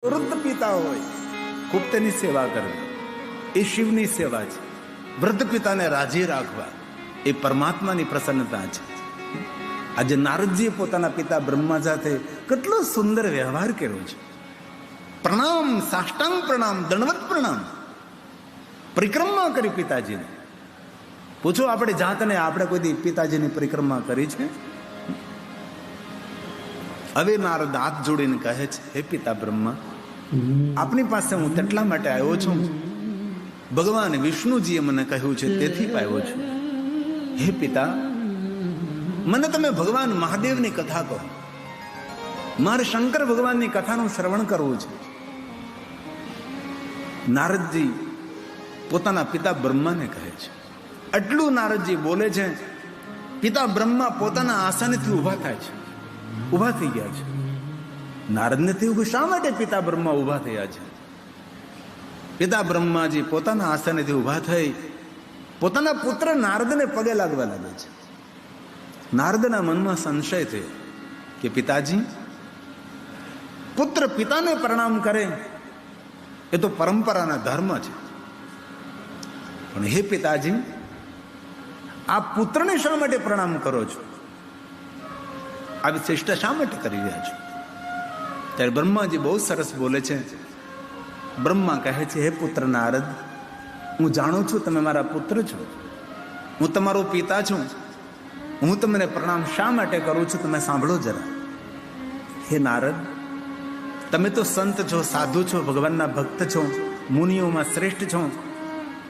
વૃદ્ધ પિતા હોય ખૂબ તેની સેવા કરવી એ શિવની સેવા છે. વૃદ્ધ પિતાને રાજી રાખવા એ પરમાત્માની પ્રસન્નતા છે. આજે નારદજીએ પોતાના પિતા બ્રહ્મા સાથે કેટલો સુંદર વ્યવહાર કર્યો છે. પ્રણામ, સાષ્ટાંગ પ્રણામ, દંડવત પ્રણામ, પરિક્રમા કરી પિતાજીને. પૂછો આપણે જાતને, આપણે કોઈ પિતાજીની પરિક્રમા કરી છે? હવે નારદ હાથ જોડીને કહે છે, હે પિતા બ્રહ્મા, આપની પાસે હું તેટલા માટે આવ્યો છું, ભગવાન વિષ્ણુજીએ મને કહ્યું છે તેથી આવ્યો છું. હે પિતા, મને તમે ભગવાન મહાદેવની કથા કહો. મારે શંકર ભગવાનની કથાનું શ્રવણ કરવું છે. નારદજી પોતાના પિતા બ્રહ્માને કહે છે. આટલું નારદજી બોલે છે, પિતા બ્રહ્મા પોતાના આસનથી ઊભા થાય છે, ઊભા થઈ ગયા છે. નારદને થયું કે શા માટે પિતા બ્રહ્મા ઊભા થયા છે? પિતા બ્રહ્માજી પોતાના આસનેથી ઊભા થઈ પોતાના પુત્ર નારદને પગે લાગવા લાગે છે. નારદના મનમાં સંશય થયો કે પિતાજી, પુત્ર પિતાને પ્રણામ કરે એ તો પરંપરાના ધર્મ છે, પણ હે પિતાજી, આપ પુત્રને શા માટે પ્રણામ કરો છો? આવી ચેષ્ટા શા માટે કરી રહ્યા છો? ત્યારે બ્રહ્માજી બહુ સરસ બોલે છે. બ્રહ્મા કહે છે, હે પુત્ર નારદ, હું જાણું છું તમે મારા પુત્ર છો, હું તમારો પિતા છું. હું તમને પ્રણામ શા માટે કરું છું તમે સાંભળો જરા. હે નારદ, તમે તો સંત છો, સાધુ છો, ભગવાનના ભક્ત છો, મુનિઓમાં શ્રેષ્ઠ છો,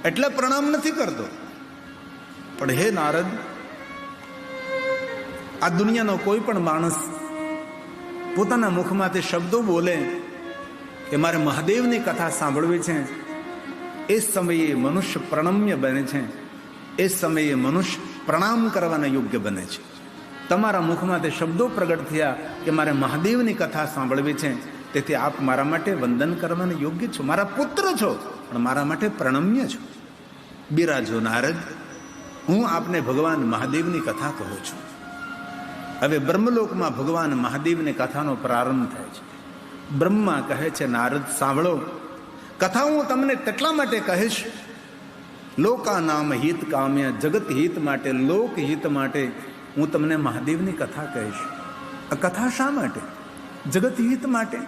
એટલે પ્રણામ નથી કરતો. પણ હે નારદ, આ દુનિયાનો કોઈ પણ માણસ પોતાના મુખમાંથી શબ્દો બોલે કે મારે મહાદેવની કથા સાંભળવી છે, એ સમયે મનુષ્ય પ્રણમ્ય બને છે, એ સમયે મનુષ્ય પ્રણામ કરવાના યોગ્ય બને છે. તમારા મુખમાંથી શબ્દો પ્રગટ થયા કે મારે મહાદેવની કથા સાંભળવી છે, તેથી આપ મારા માટે વંદન કરવાના યોગ્ય છો, મારા પુત્ર છો, પણ મારા માટે પ્રણમ્ય છો. બિરાજો નારદ, હું આપને ભગવાન મહાદેવની કથા કહું છું. હવે બ્રહ્મલોકમાં ભગવાન મહાદેવની કથાનો પ્રારંભ થાય છે. બ્રહ્મા કહે છે, નારદ સાંભળો, કથા હું તમને તેટલા માટે કહીશ, લોકા નામ હિત કામ્ય, જગત હિત માટે, લોક હિત માટે હું તમને મહાદેવની કથા કહીશ. આ કથા શા માટે? જગત હિત માટે,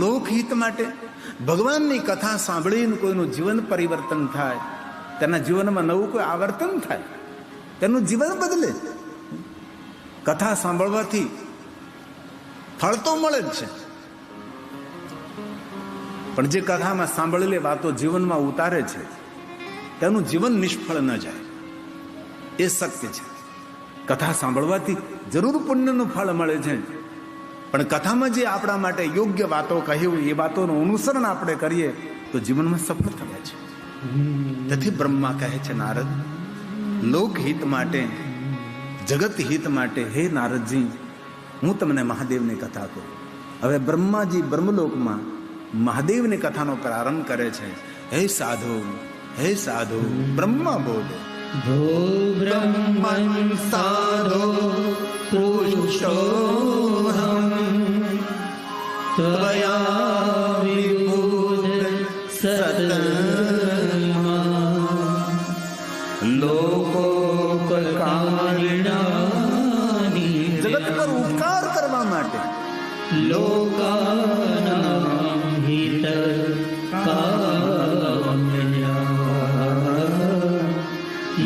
લોક હિત માટે. ભગવાનની કથા સાંભળીને કોઈનું જીવન પરિવર્તન થાય, તેના જીવનમાં નવું કોઈ આવર્તન થાય, તેનું જીવન બદલે. કથા સાંભળવાથી ફળ તો મળે જ છે, પણ જે કથામાં સાંભળેલી વાતો જીવનમાં ઉતારે છે તેનું જીવન નિષ્ફળ ન જાય, એ સત્ય છે. કથા સાંભળવાથી જરૂર પુણ્યનું ફળ મળે છે, પણ કથામાં જે આપણા માટે યોગ્ય વાતો કહી હોય એ વાતોનું અનુસરણ આપણે કરીએ તો જીવનમાં સફળ થવાય છે. તેથી બ્રહ્મા કહે છે, નારદ, લોકહિત માટે, જગત હિત માટે, હે નારદજી, હું તમને મહાદેવની કથા કહું. હવે બ્રહ્માજી બ્રહ્મલોકમાં મહાદેવની કથાનો પ્રારંભ કરે છે. હે સાધુ, હે સાધુ, બ્રહ્મા બોલે, ભો બ્રહ્મન સાધો પુરુષોહમ ત્વયા વિબુધ સતમા લોકોપકારિણાનિ, જગત પર ઉપકાર કરવા માટે, લોકાનાં હિતકામ્યા,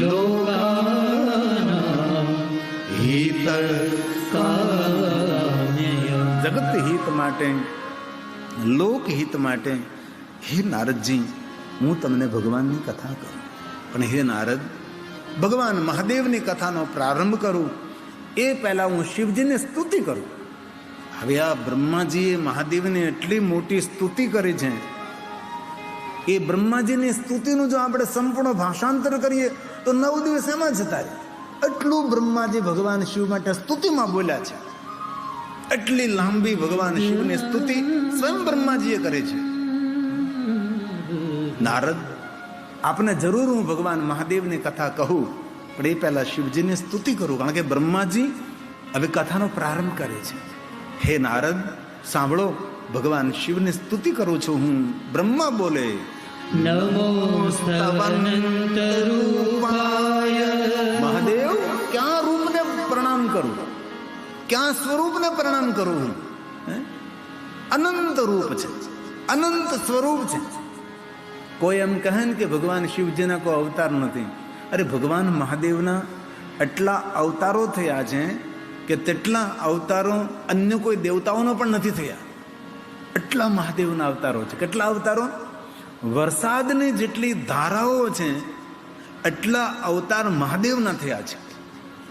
લોકાનાં હિતકામ્યા, જગત હિત માટે, લોક હિત માટે, હે નારદજી, હું તમને ભગવાનની કથા કહું. પણ હે નારદ, ભગવાન મહાદેવની કથાનો પ્રારંભ કરું એ પહેલા હું શિવજીને સ્તુતિ કરું. હવે આ બ્રહ્માજીએ મહાદેવની એટલી મોટી સ્તુતિ કરી છે, એ બ્રહ્માજીની સ્તુતિનું જો આપણે સંપૂર્ણ ભાષાંતર કરીએ તો 9 દિવસ એમાં જતા રહે. એટલું બ્રહ્માજી ભગવાન શિવ માટે સ્તુતિમાં બોલ્યા છે. એટલી લાંબી ભગવાન શિવની સ્તુતિ સ્વયં બ્રહ્માજીએ કરે છે. નારદ, આપને જરૂર હું ભગવાન મહાદેવની કથા કહું, પણ એ પહેલા શિવજીની સ્તુતિ કરું, કારણ કે બ્રહ્માજી હવે કથાનો પ્રારંભ કરે છે. હે નારદ, સાંભળો, ભગવાન શિવની સ્તુતિ કરું છું હું. બ્રહ્મા બોલે નમો સ્તવનંત રૂપાય. મહાદેવ ક્યાં રૂપને પ્રણામ કરું, ક્યાં સ્વરૂપને પ્રણામ કરું હું? અનંત રૂપ છે, અનંત સ્વરૂપ છે. કોઈ એમ કહે ને કે ભગવાન શિવજીના કોઈ અવતાર નથી. અરે ભગવાન મહાદેવના એટલા અવતારો થયા છે કે તેટલા અવતારો અન્ય કોઈ દેવતાઓનો પણ નથી થયા. એટલા મહાદેવના અવતારો છે. કેટલા અવતારો? વરસાદની જેટલી ધારાઓ છે એટલા અવતાર મહાદેવના થયા છે.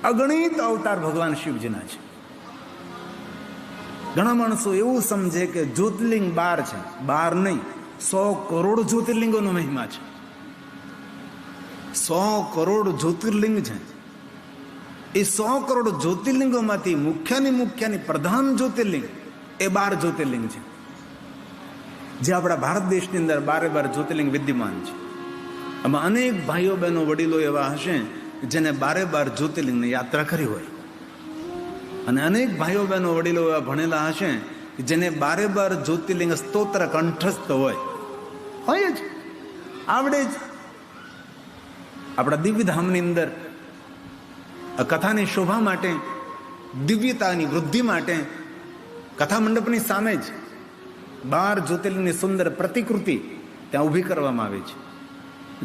અગણિત અવતાર ભગવાન શિવજીના છે. ઘણા માણસો એવું સમજે કે જ્યોતિર્લિંગ 12 છે. 12 નહીં, 100 કરોડ જ્યોતિર્લિંગોનો મહિમા છે. 100 કરોડ જ્યોતિર્લિંગ છે. એ 100 કરોડ જ્યોતિર્લિંગોમાંથી મુખ્યની પ્રધાન જ્યોતિર્લિંગ એ 12 જ્યોતિર્લિંગ છે, જે આપણા ભારત દેશની અંદર 12 જ્યોતિર્લિંગ વિદ્યમાન છે. આમાં અનેક ભાઈઓ બહેનો વડીલો એવા હશે જેને 12 જ્યોતિર્લિંગની યાત્રા કરી હોય, અને અનેક ભાઈઓ બહેનો વડીલો એવા ભણેલા હશે જેને 12 જ્યોતિર્લિંગ સ્તોત્ર કંઠસ્થ હોય જ, આવડે જ. આપણા દિવ્યધામની અંદર કથાની શોભા માટે, દિવ્યતાની વૃદ્ધિ માટે કથા મંડપની સામે જ 12 જ્યોતિર્લિંગની સુંદર પ્રતિકૃતિ ત્યાં ઊભી કરવામાં આવે છે.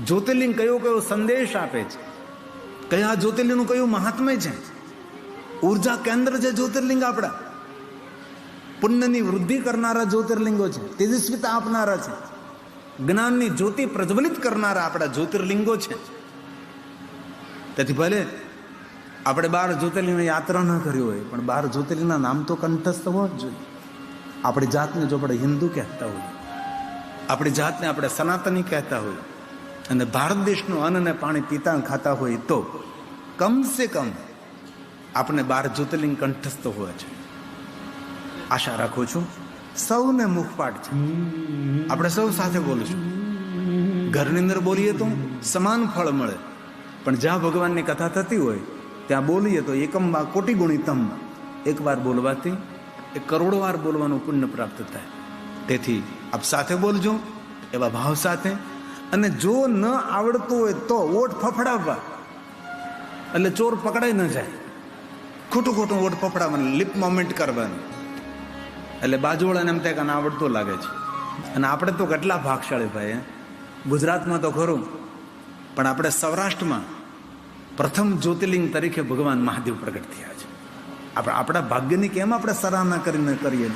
જ્યોતિર્લિંગ કયો સંદેશ આપે છે, કયા જ્યોતિર્લિંગનું કયું મહાત્મ્ય છે. ઉર્જા કેન્દ્ર છે જ્યોતિર્લિંગ આપણા. પુણ્યની વૃદ્ધિ કરનારા જ્યોતિર્લિંગો છે, તેજસ્વીતા આપનારા છે, જ્ઞાનની જ્યોતિ પ્રજ્વલિત કરનારા આપણા જ્યોતિર્લિંગો છે. તેથી ભલે આપણે 12 જ્યોતિર્લિંગની યાત્રા ન કરી હોય, પણ 12 જ્યોતિર્લિંગના નામ તો કંઠસ્થ હોવા જ જોઈએ. આપણી જાતને જો આપણે હિન્દુ કહેતા હોઈએ, આપણી જાતને આપણે સનાતની કહેતા હોઈએ, અને ભારત દેશનું અન્ન અને પાણી પીતા ખાતા હોય, તો કમસે કમ આપણે 12 જ્યોતિર્લિંગ કંઠસ્થ હોવા છે. આશા રાખું છું સૌને મુખપાઠ છે. આપણે સૌ સાથે બોલીશું. ઘરની અંદર બોલીએ તો સમાન ફળ મળે, પણ જ્યાં ભગવાનની કથા થતી હોય ત્યાં બોલીએ તો એકમ વા કોટી ગુણિતમ, એકવાર બોલવાથી 1 કરોડ વાર બોલવાનું પુણ્ય પ્રાપ્ત થાય. તેથી આપ સાથે બોલજો, એવા ભાવ સાથે. અને જો ન આવડતું હોય તો ઓઠ ફફડાવવા, એટલે ચોર પકડાઈ ન જાય. ખોટું ઓઠ ફફડાવવાનું, લિપ મોમેન્ટ કરવાનું, એટલે બાજુવાળાને એમ થાય કે આવડતું લાગે છે. અને આપણે તો કેટલા ભાગશાળી ભાઈ. ગુજરાતમાં તો ખરું, પણ આપણે સૌરાષ્ટ્રમાં પ્રથમ જ્યોતિર્લિંગ તરીકે ભગવાન મહાદેવ પ્રગટ થયા છે. આપણા ભાગ્યની કેમ આપણે સરાહના કરીને કરીએ.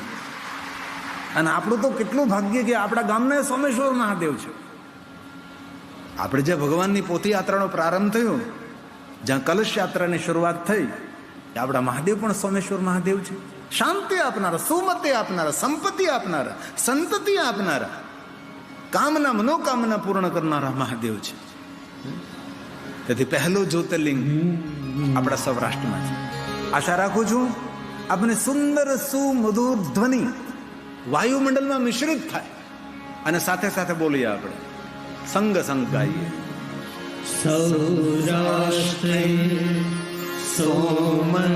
અને આપણું તો કેટલું ભાગ્ય કે આપણા ગામના સોમેશ્વર મહાદેવ છે. આપણે જે ભગવાનની પોથી યાત્રાનો પ્રારંભ થયો, જ્યાં કલશ યાત્રાની શરૂઆત થઈ, આપણા મહાદેવ પણ સોમેશ્વર મહાદેવ છે. શાંતિ આપનારા, સુમતિ આપનારા, સંપત્તિ આપનારા, સંતતિ આપનારા, કામના મનોકામના પૂર્ણ કરનારા મહાદેવ છે. તેથી પહેલું જ્યોતિર્લિંગ આપણા સૌરાષ્ટ્રમાં છે. આશા રાખું છું આપણે સુંદર સુમધુર ધ્વનિ વાયુમંડળમાં મિશ્રિત થાય, અને સાથે સાથે બોલીએ. આપણે સંગ ગાઈએ. સૌરાષ્ટ્રે સોમનાથં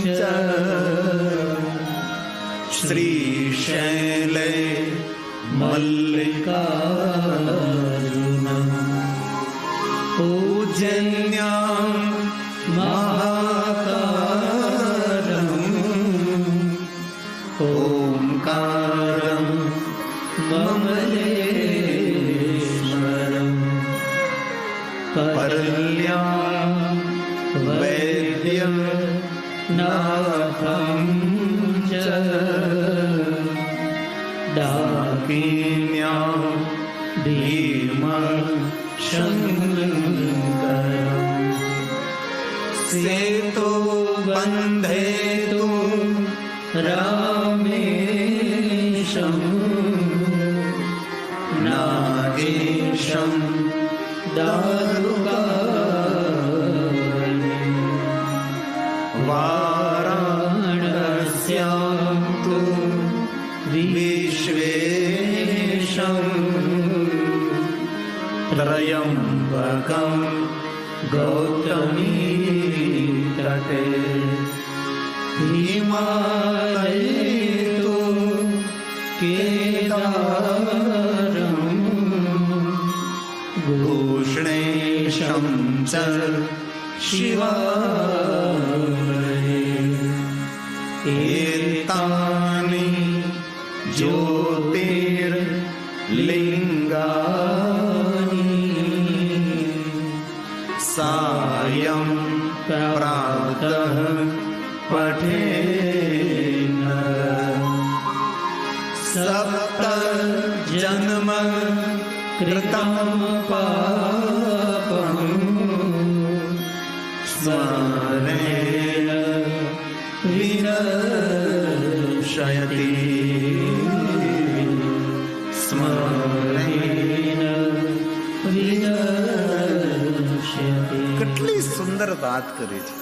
ચ શ્રીશૈલે મલ્લિકાર્જુનં પૂજન્યાં મહાકારં ઓમકારં મમલેશ્વરં પરલ્યાં વૈદ્યં નાથં ચ ડાકિન્યાં ભીમશંકરં સેતો બંધેતુ રામેશં નાગેશં દારુકાવને વારાણસ્યાં તુ વિશ્વેશં ત્રયંબકં ગૌતમી તટે हिमालये तो केदारम् भूषणेशं च शिवालये एतानि ज्योतिर्लिङ्गानि सायं प्रातः पठेन् सप्त जन्म कृतं पापं स्मरेण विनश्यति स्मरेण विनश्यति. કેટલી સુંદર વાત કરી છે.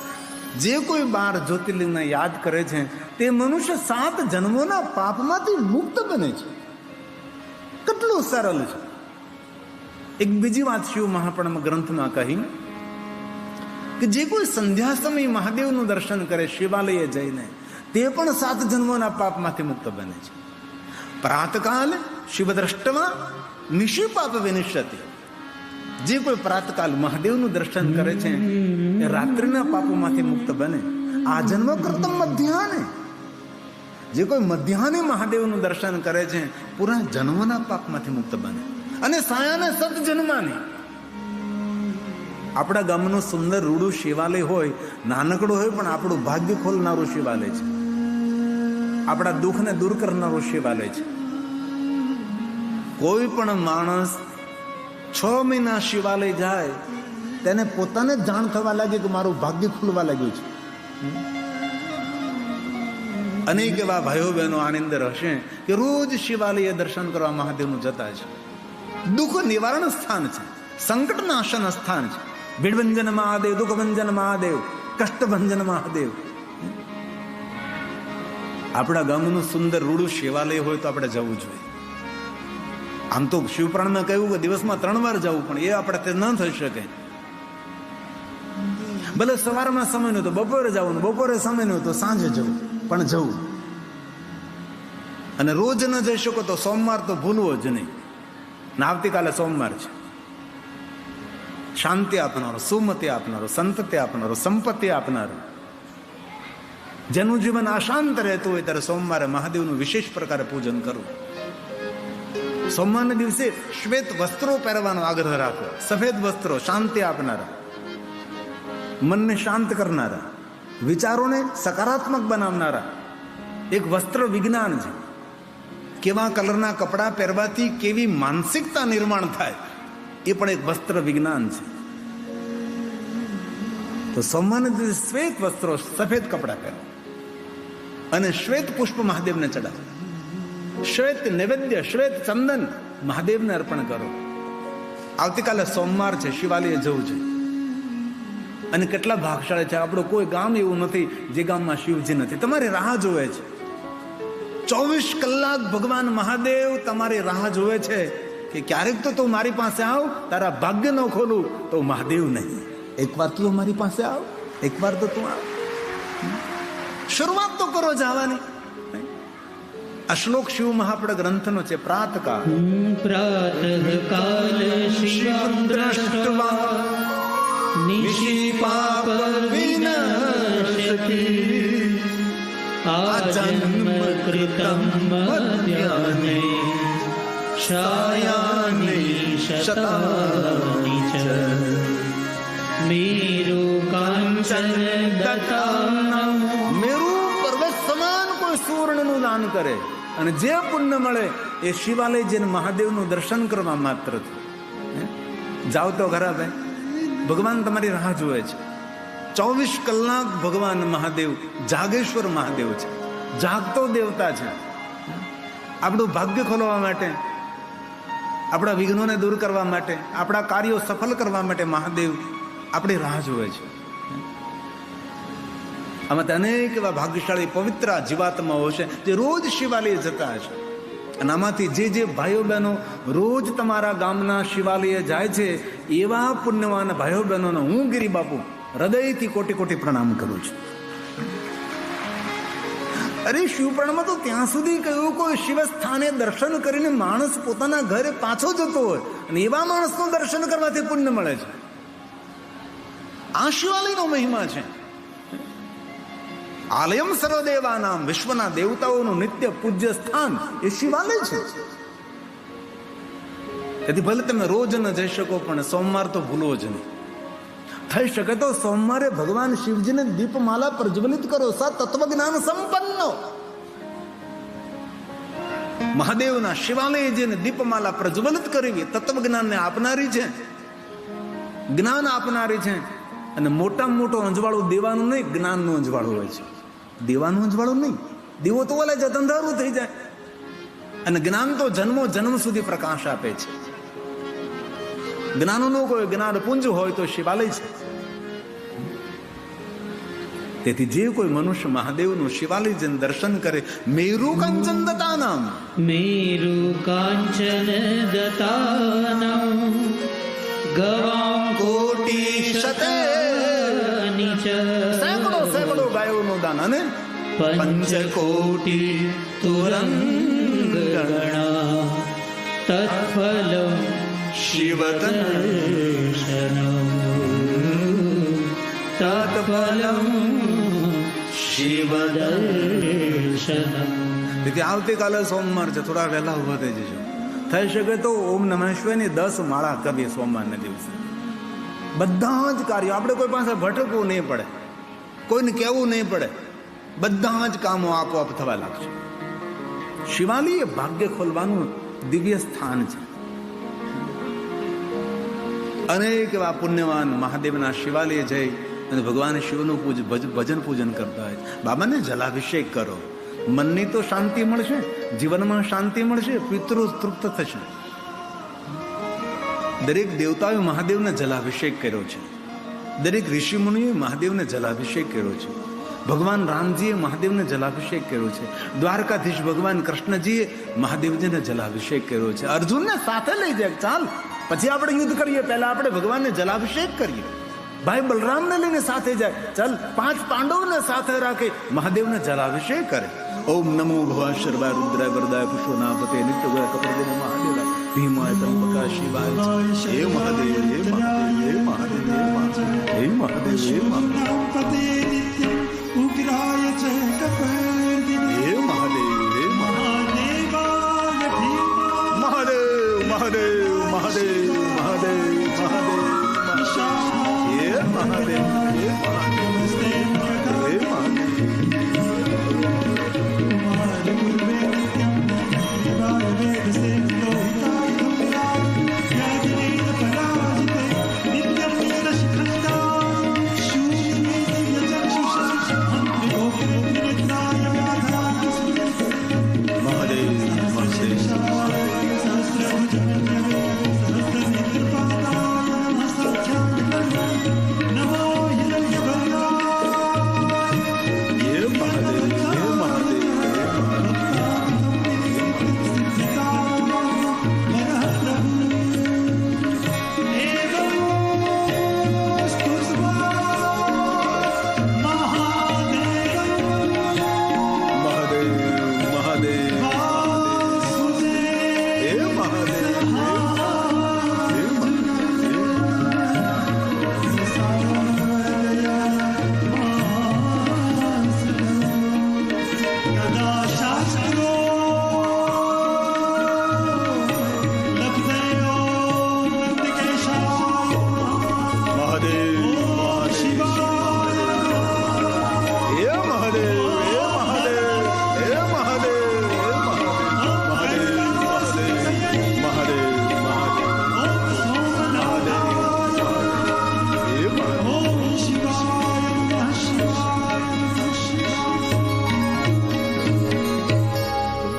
જે કોઈ 12 જ્યોતિર્લિંગને યાદ કરે છે તે મનુષ્ય 7 જન્મોના પાપમાંથી મુક્ત બને છે. કેટલું સરળ છે. એક બીજી વાત શિવ મહાપુરાણ ગ્રંથમાં કહી કે જે કોઈ સંધ્યા સમયે મહાદેવનું દર્શન કરે શિવાલયે જઈને તે પણ 7 જન્મોના પાપમાંથી મુક્ત બને છે. પ્રાતકાલ શિવ દ્રષ્ટવા નિશી પાપ વિનિશ્યતિ. જે કોઈ પ્રાતકાલ મહાદેવનું દર્શન કરે છે એ રાત્રિના પાપોમાંથી મુક્ત બને. આ જન્મ કરતમ મધ્યાહને. જે કોઈ મધ્યાહને મહાદેવનું દર્શન કરે છે પૂરા જન્મના પાપમાંથી મુક્ત બને. અને સાયાને 7 જન્માને. આપણા ગામનું સુંદર રૂડું શિવાલય હોય, નાનકડું હોય પણ આપણું ભાગ્ય ખોલનારું શિવાલય છે. આપણા દુઃખને દૂર કરનારું શિવાલય છે. કોઈ પણ માણસ 6 મહિના શિવાલય જાય તેને પોતાને જાણ થવા લાગે કે મારું ભાગ્ય ખુલવા લાગ્યું છે. અનેક એવા ભાઈઓ બહેનો આની અંદર હશે કે રોજ શિવાલય દર્શન કરવા મહાદેવનું જતા છે. દુઃખ નિવારણ સ્થાન છે, સંકટનાશન સ્થાન છે. ભીડભંજન મહાદેવ, દુઃખભંજન મહાદેવ, કષ્ટભંજન મહાદેવ. આપણા ગામનું સુંદર રૂડું શિવાલય હોય તો આપણે જવું જોઈએ. આમ તો શિવપુરાણમાં કહ્યું કે દિવસમાં 3 વાર જવું, પણ એ આપણે તે ન થઈ શકે. ભલે સવારમાં સમય નહોતો બપોરે જવું, બપોરે સમય નહોતો સાંજે જવું, પણ જવું. અને રોજ ન જઈ શકો તો સોમવાર તો ભૂલવો જ નહીં. ને આવતીકાલે સોમવાર છે. શાંતિ આપનારો, સુમતિ આપનારો, સંતતિ આપનારો, સંપત્તિ આપનારો. જેનું જીવન અશાંત રહેતું હોય ત્યારે સોમવારે મહાદેવનું વિશેષ પ્રકારે પૂજન કરવું. સોમવારના દિવસે શ્વેત વસ્ત્રો પહેરવાનો આગ્રહ રાખો. સફેદ વસ્ત્રો શાંતિ આપનારા, મનને શાંત કરનારા, વિચારોને સકારાત્મક બનાવનારા. એક વસ્ત્ર વિજ્ઞાન છે. કેવા કલરના કપડાં પહેરવાથી કેવી માનસિકતા નિર્માણ થાય એ પણ એક વસ્ત્ર વિજ્ઞાન છે. તો સોમવારના દિવસે શ્વેત વસ્ત્રો, સફેદ કપડાં પહેરો અને શ્વેત પુષ્પ મહાદેવને ચડાવો. શ્વેત નૈવેદ્ય, શ્વેત ચંદન મહાદેવને અર્પણ કરો. આવતીકાલે સોમવાર છે, શિવાલયે જવું છે. અને કેટલા ભાગશાળી છે. આપણું કોઈ ગામ એવું નથી જે ગામમાં શિવજી નથી. તમારી રાહ જોવે છે. 24 કલાક ભગવાન મહાદેવ તમારી રાહ જોવે છે કે ક્યારેક તો તું મારી પાસે આવ. તારા ભાગ્ય ન ખોલું તો મહાદેવ નહીં. એકવાર તું મારી પાસે આવ, એકવાર તો તું આવ. શરૂઆત તો કરો જવાની. આ શ્લોક શિવ મહાપુરાણ ગ્રંથનો છે. પ્રાતકાલ પ્રાતઃકાલ શિવં દ્રષ્ટવા નિશી પાપ વિનશ્યતિ આજન્મ કૃતં મધ્યાહ્ને સાયાન્નિ શતાનિ ચ મેરુ કાંચન દત્તાનં. મેરુ પર્વત સમાન કોઈ સુવર્ણનું દાન કરે અને જે પુણ્ય મળે એ શિવાલય જઈને મહાદેવનું દર્શન કરવા માત્ર. જાઓ તો ખરા ભાઈ, ભગવાન તમારી રાહ જુએ છે. 24 કલાક ભગવાન મહાદેવ જાગેશ્વર મહાદેવ છે, જાગતો દેવતા છે. આપણું ભાગ્ય ખોલવા માટે, આપણા વિઘ્નોને દૂર કરવા માટે, આપણા કાર્યો સફળ કરવા માટે મહાદેવ આપણી રાહ જુએ છે. આમાં અનેક એવા ભાગ્યશાળી પવિત્ર જીવાત્માઓ છે જે રોજ શિવાલય જતા હશે. અને આમાંથી જે ભાઈઓ બહેનો રોજ તમારા ગામના શિવાલયે જાય છે એવા પુણ્યવાન ભાઈઓ બહેનોને હું ગિરી બાપુ હૃદયથી કોટી કોટી પ્રણામ કરું છું. અરે શિવપુરાણમાં તો ત્યાં સુધી કહ્યું કોઈ શિવ સ્થાને દર્શન કરીને માણસ પોતાના ઘરે પાછો જતો હોય અને એવા માણસનું દર્શન કરવાથી પુણ્ય મળે છે. આ શિવાલયનો મહિમા છે. આલયમ સર્વદેવાનામ, વિશ્વના દેવતાઓનું નિત્ય પૂજ્ય સ્થાન એ શિવાલય છે. તેથી ભલે તમે રોજ ન જઈ શકો પણ સોમવાર તો ભૂલવો જ નહીં. થઈ શકે તો સોમવારે ભગવાન શિવજીને દીપમાલા પ્રજ્વલિત કરો. તત્વજ્ઞાન સંપન્નો મહાદેવના શિવાલય જેને દીપમાલા પ્રજ્વલિત કરવી તત્વજ્ઞાનને આપનારી છે, જ્ઞાન આપનારી છે. અને મોટામાં મોટો અંજવાળું દેવાનું નહીં, જ્ઞાનનું અંજવાળું હોય છે. દેવાનું અંજવાળું નહીં, દેવો તો ઓલા જ અંધારું થઈ જાય. અને જ્ઞાન તો જન્મો જન્મ સુધી પ્રકાશ આપે છે. જ્ઞાનનું કોઈ જ્ઞાન પુંજ હોય તો શિવાલય છે. તેથી જે કોઈ મનુષ્ય મહાદેવનું શિવાલય જઈને દર્શન કરે, મેરુ કાંચન દતાનામ, મેરુ કાંચન દતાનામ ગવાં કોટી શતે નીચ સેંકડો સેંકડો ગાયોનું દાન અને પંચકોટી તુરંગગણા તત્ફલમ શિવદર્શનમ તત્ફલમ શિવદર્શનમ. તેથી આવતીકાલે સોમવાર છે, થોડા વહેલા ઉભા થઈ જજો. થઈ શકે તો ઓમ નમઃ શિવાયની 10 માળા કરીએ સોમવારના દિવસે. બધા જ કાર્યો, આપણે કોઈ પાસે ભટકવું નહીં પડે, કોઈને કહેવું નહીં પડે, બધા જ કામો આપોઆપ થવા લાગશે. શિવાલય એ ભાગ્ય ખોલવાનું દિવ્ય સ્થાન છે. અનેક એવા પુણ્યવાન મહાદેવના શિવાલય જઈ અને ભગવાન શિવનું ભજન પૂજન કરતા હોય. બાબાને જલાભિષેક કરો, મનની તો શાંતિ મળશે, જીવનમાં શાંતિ મળશે, પિતૃ તૃપ્ત થશે. દરેક દેવતાઓએ મહાદેવને જલાભિષેક કર્યો છે. દરેક ઋષિ મુનિએ મહાદેવને જલાભિષેક કર્યો છે. ભગવાન રામજીએ મહાદેવને જલાભિષેક કર્યો છે. દ્વારકાધીશ ભગવાન કૃષ્ણજીએ મહાદેવજીને જલાભિષેક કર્યો છે. અર્જુનને સાથે લઈ જાય, ચાલ પછી આપણે યુદ્ધ કરીએ, પહેલા આપણે ભગવાનને જલાભિષેક કરીએ. ભાઈ બલરામને લઈને સાથે જાય, ચાલ 5 પાંડવોને સાથે રાખે, મહાદેવને જલાભિષેક કરે. ઓમ નમો ભવા શર્વાય રુદ્રાય વરદાય પુષ્પનાપતે નિત્યગોય કપરદેવ મહાદેવાય ભીમાય ત્રંબકા શિવાય. હે મહાદેવ, હે મહાદેવ, હે મહાદેવ, હે મહાદેવ, હે મહાદેવ, હે મહાદેવ, ઉગ્રાય છે કપર્દિને હે મહાદેવ, હે મહાદેવ, મહાદેવ, મહાદેવ, મહાદેવ, મહાદેવ, મહાદેવ, હે મહાદેવ, હે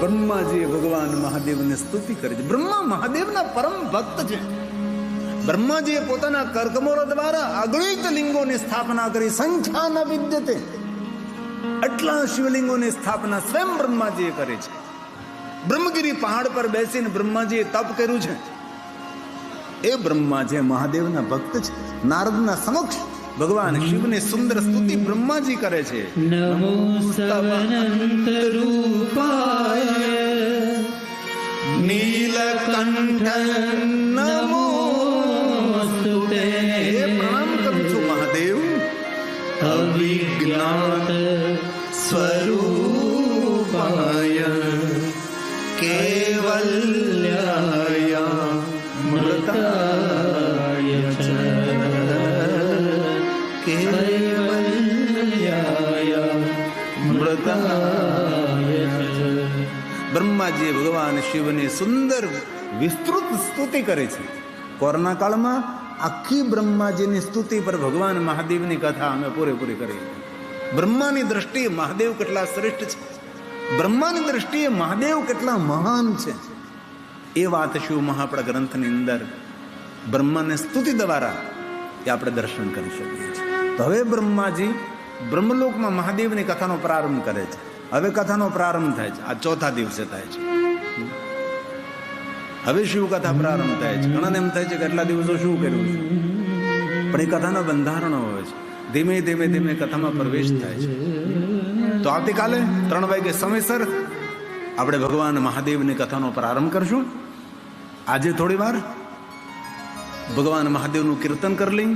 બ્રહ્માજીએ ભગવાન મહાદેવને સ્તુતિ કરી છે. બ્રહ્મા મહાદેવના પરમ ભક્ત છે. બ્રહ્માજીએ પોતાના કર્કમોર દ્વારા અગણિત લિંગોની સ્થાપના કરી, સંખ્યા ન વિદ્યતે. આટલા શિવલિંગોની સ્થાપના સ્વયં બ્રહ્માજીએ કરી છે. બ્રહ્મગીરી પહાડ પર બેસીને બ્રહ્માજીએ તપ કર્યું છે. એ બ્રહ્મા જે મહાદેવના ભક્ત છે, નારદના સમક્ષ ભગવાન શિવની સુંદર સ્તુતિ બ્રહ્માજી કરે છે. નમો સવનંત રૂપાય નીલકંઠ નમોસ્તુતે. પ્રણામ કરું છું મહાદેવ. અવિજ્ઞાત સ્વરૂપાય કેવલ્યાય મૃતાય ચ કેવલ્યાય મૃતાય ચ. બ્રહ્માજીએ ભગવાન શિવની સુંદર વિસ્તૃત સ્તુતિ કરી છે. કોરોના કાળમાં આખી બ્રહ્માજીની સ્તુતિ પર ભગવાન મહાદેવની કથા અમે પૂરેપૂરી કરી. બ્રહ્માની દ્રષ્ટિએ મહાદેવ કેટલા શ્રેષ્ઠ છે, બ્રહ્માની દ્રષ્ટિએ મહાદેવ કેટલા મહાન છે, એ વાત શિવ મહાપડા ગ્રંથની અંદર બ્રહ્માને સ્તુતિ દ્વારા એ આપણે દર્શન કરી શકીએ છીએ. તો હવે બ્રહ્માજી બ્રહ્મલોકમાં મહાદેવની કથાનો પ્રારંભ કરે છે. હવે કથાનો પ્રારંભ થાય છે. આ ચોથા દિવસે થાય છે. હવે શિવ કથા પ્રારંભ થાય છે. ઘણાને એમ થાય છે કે કેટલા દિવસો શું કર્યું છે, પણ એ કથાના બંધારણો હોય છે. ધીમે ધીમે ધીમે કથામાં પ્રવેશ થાય છે. તો આવતીકાલે 3 વાગે સમયસર આપણે ભગવાન મહાદેવની કથાનો પ્રારંભ કરશું. આજે થોડી વાર ભગવાન મહાદેવનું કીર્તન કરી લઈ.